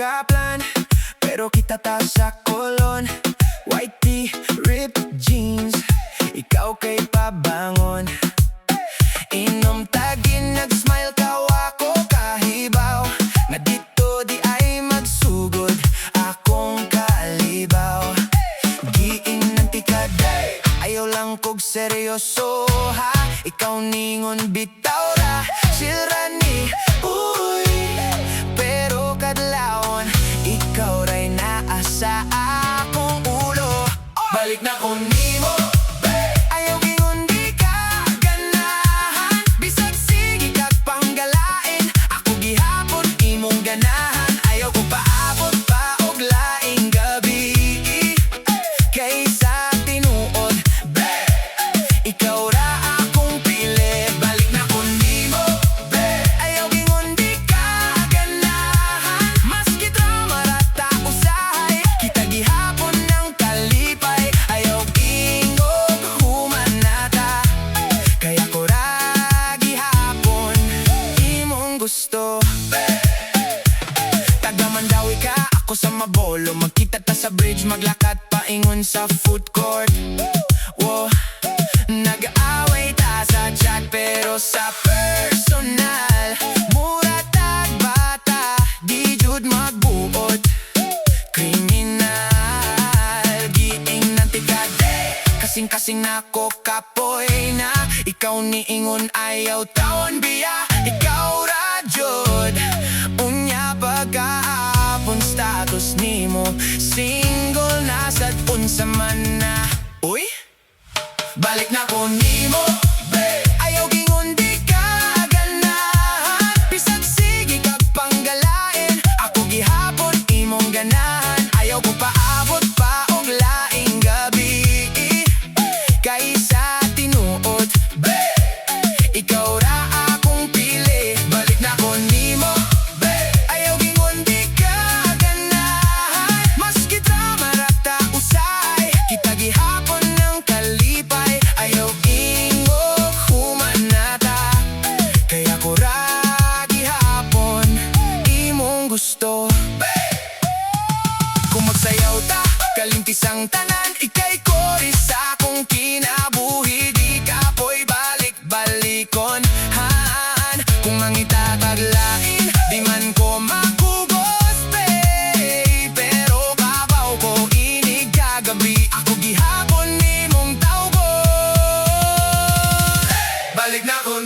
gaplan, pero kita ta sa kolon. White tee, ripped jeans, ikaw kay pabangon. Inom tagin, nag-smile ka, wako kahibaw. Nga dito di ay magsugod, akong kalibaw. Giingnan ti ka day, ayaw lang kog seryoso ha. Ikaw ningon bitaw ra, silra ni uy. Pero kadlawon, ikaw ray naa sa akong ulo. Balik na ko nimo, ayaw gingon di ka ganahan. Bisag sige kag panggalain, ako gihapon imong ganahan. Ayaw ko paabot pa og laing gabi, kaysa tinuod, ikaw ra akong pili. Balik na ko nimo, ayaw gingon di ka ganahan. Maski drama rata usahay, kita gihapon ng kalipay. Ayaw ingog humanata, kaya ko ra gihapon imong gusto. Taga Mandawi ka, ako sa Mabolo. Magkita ta sa bridge, maglakad paingon sa food court. Wow, nag-aaway ta sa chat, pero sa personal mura tag bata, di jud magbuot. Kriminal, giingnan ti ka day, kasing-kasing nako kapoy na. Ikaw niingon ayaw taon biya, ikaw ra jud. Unya pag-aapon status nimo, single na sad unsa man na. Uy, balik na ko nimo, ayaw gingon di ka ganahan. Bisag sige kag panggalain, ako gihapon imong ganahan. Ayaw ko paabot pa og laing gabi, kaysa tinuod, ikaw ra akong pili. Balik na ko nimo, ayaw gingon di ka ganahan. Maski drama rata usahay, kita gihapon ng kalipay. Ayaw ingog humanata, kaya ko ra gihapon imong gusto. Kung magsayaw ta, kalintis ang tanan, ikay kori sa akong kinabuhi. Di ka po'y balik-balikon haan. Kung mangita taglain, di man ko makubos babe. Pero kabaw ko inig kagabi, ako gihapon nimong tawgon. Balik na ko